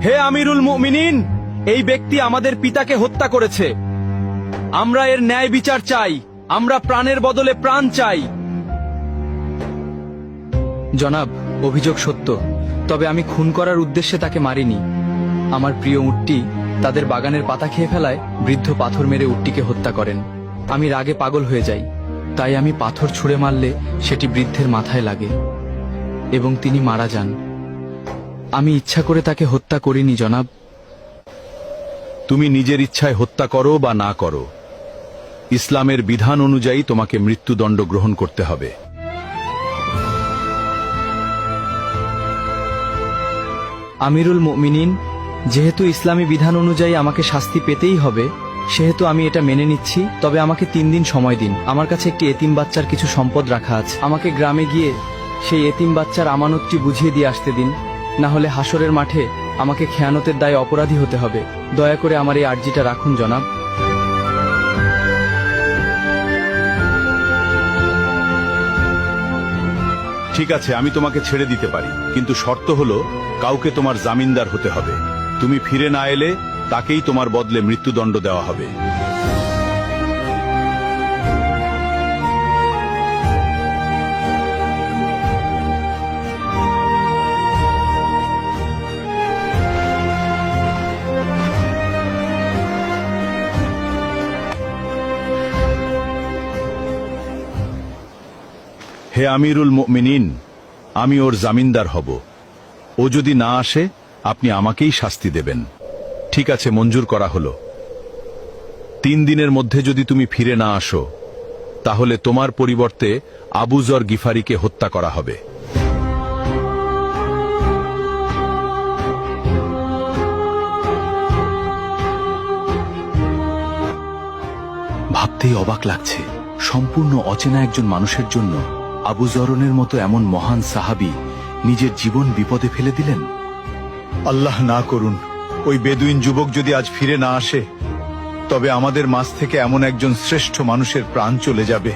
হে আমিরুল মুমিনিন, এই ব্যক্তি আমাদের পিতাকে হত্যা করেছে। আমরা এর ন্যায় বিচার চাই। আমরা প্রাণের বদলে প্রাণ চাই। জনাব, অভিযোগ সত্য, তবে আমি খুন করার উদ্দেশ্যে তাকে মারিনি। আমার প্রিয় উটটি তাদের বাগানের পাতা খেয়ে ফেলায় বৃদ্ধ পাথর মেরে উটটিকে হত্যা করেন। আমি রাগে পাগল হয়ে যাই, তাই আমি পাথর ছুঁড়ে মারলে সেটি বৃদ্ধের মাথায় লাগে এবং তিনি মারা যান। আমি ইচ্ছা করে তাকে হত্যা করিনি জনাব। তুমি নিজের ইচ্ছায় হত্যা করো বা না করো, ইসলামের বিধান অনুযায়ী তোমাকে মৃত্যুদণ্ড গ্রহণ করতে হবে। আমিরুল মুমিনিন, যেহেতু ইসলামী বিধান অনুযায়ী আমাকে শাস্তি পেতেই হবে, সেহেতু আমি এটা মেনে নিচ্ছি। তবে আমাকে 3 দিন সময় দিন। আমার কাছে একটি এতিম বাচ্চার কিছু সম্পদ রাখা আছে। আমাকে গ্রামে গিয়ে সেই এতিম বাচ্চার আমানতটি বুঝিয়ে দিয়ে আসতে দিন, না হলে হাসরের মাঠে আমাকে খেয়ানতের দায়ে অপরাধী হতে হবে। দয়া করে আমার এই আর্জিটা রাখুন জনাব। ঠিক আছে, আমি তোমাকে ছেড়ে দিতে পারি, কিন্তু শর্ত হলো কাউকে তোমার জামিনদার হতে হবে। তুমি ফিরে না এলে তাকেই তোমার বদলে মৃত্যুদণ্ড দেওয়া হবে। হে আমিরুল মুমিনিন, আমি ওর জামিনদার হব। ও যদি না আসে আপনি আমাকেই শাস্তি দেবেন। ঠিক আছে, মঞ্জুর করা হলো। 3 দিনের মধ্যে যদি তুমি ফিরে না আসো, তাহলে তোমার পরিবর্তে আবু যর গিফারিকে হত্যা করা হবে। ভাবতেই অবাক লাগছে, সম্পূর্ণ অচেনা একজন মানুষের জন্য আবু যরনের মতো এমন মহান সাহাবী নিজের জীবন বিপদে ফেলে দিলেন। আল্লাহ না করুন, ওই বেদুইন যুবক যদি আজ ফিরে না আসে, তবে আমাদের মাঝ থেকে এমন একজন শ্রেষ্ঠ মানুষের প্রাণ চলে যাবে।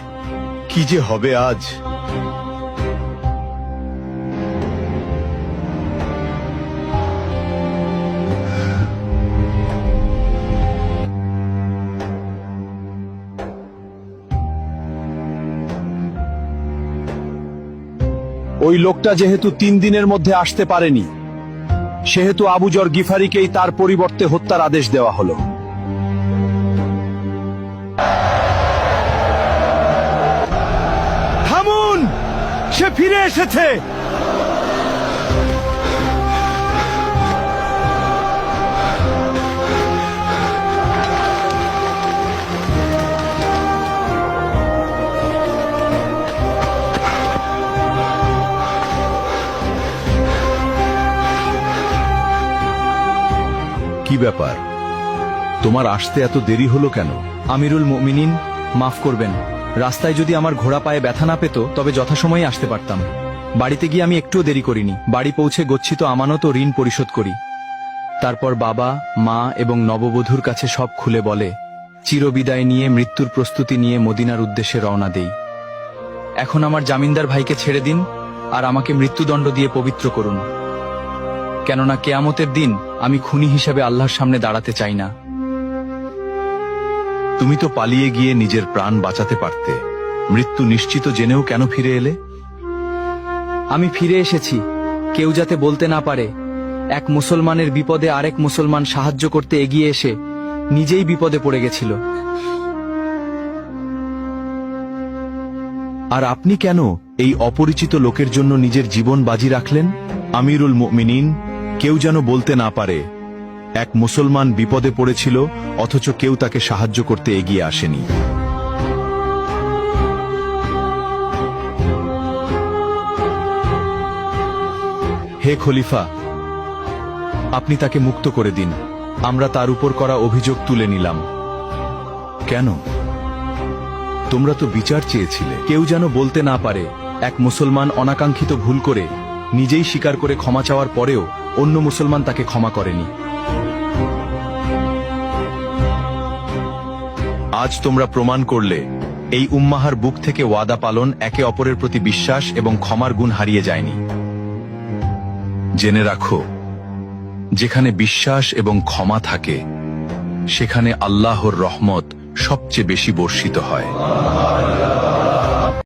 কি যে হবে আজ। ওই লোকটা যেহেতু 3 দিনের মধ্যে আসতে পারেনি, সেহেতু আবু যর গিফারিকেই তার পরিবর্তে হত্যার আদেশ দেওয়া হলো। থামুন, সে ফিরে এসেছে। কি ব্যাপার, তোমার আসতে এত দেরি হলো কেন? আমিরুল মুমিনিন, মাফ করবেন। রাস্তায় যদি আমার ঘোড়া পায়ে ব্যথা না পেত, তবে যথাসময়ে আসতে পারতাম। বাড়িতে গিয়ে আমি একটুও দেরি করিনি। বাড়ি পৌঁছে গচ্ছিত আমানত ও ঋণ পরিশোধ করি। তারপর বাবা, মা এবং নববধূর কাছে সব খুলে বলে চিরবিদায় নিয়ে মৃত্যুর প্রস্তুতি নিয়ে মদিনার উদ্দেশ্যে রওনা দেই। এখন আমার জামিনদার ভাইকে ছেড়ে দিন আর আমাকে মৃত্যুদণ্ড দিয়ে পবিত্র করুন, কেননা কেয়ামতের দিন আমি খুনি হিসেবে আল্লাহর সামনে দাঁড়াতে চাই না। তুমি তো পালিয়ে গিয়ে নিজের প্রাণ বাঁচাতে পারতে। মৃত্যু নিশ্চিত জেনেও কেন ফিরে এলে? আমি ফিরে এসেছি কেউ যাতে বলতে না পারে এক মুসলমানের বিপদে আরেক মুসলমান সাহায্য করতে এগিয়ে এসে নিজেই বিপদে পড়ে গেছিল। আর আপনি কেন এই অপরিচিত লোকের জন্য নিজের জীবন বাজি রাখলেন? আমিরুল মুমিনিন, কেউ যেন বলতে না পারে এক মুসলমান বিপদে পড়েছিল অথচ কেউ তাকে সাহায্য করতে এগিয়ে আসেনি। হে খলিফা, আপনি তাকে মুক্ত করে দিন। আমরা তার উপর করা অভিযোগ তুলে নিলাম। কেন? তোমরা তো বিচার চেয়েছিলে। কেউ যেন বলতে না পারে এক মুসলমান অনাকাঙ্ক্ষিত ভুল করে নিজেই স্বীকার করে ক্ষমা চাওয়ার পরেও অন্য মুসলমান তাকে ক্ষমা করেনি। আজ তোমরা প্রমাণ করলে এই উম্মাহার বুক থেকে ওয়াদা পালন একে অপরের প্রতি বিশ্বাস এবং ক্ষমার গুণ হারিয়ে যায়নি। জেনে রাখো, যেখানে বিশ্বাস এবং ক্ষমা থাকে সেখানে আল্লাহর রহমত সবচেয়ে বেশি বর্ষিত হয়।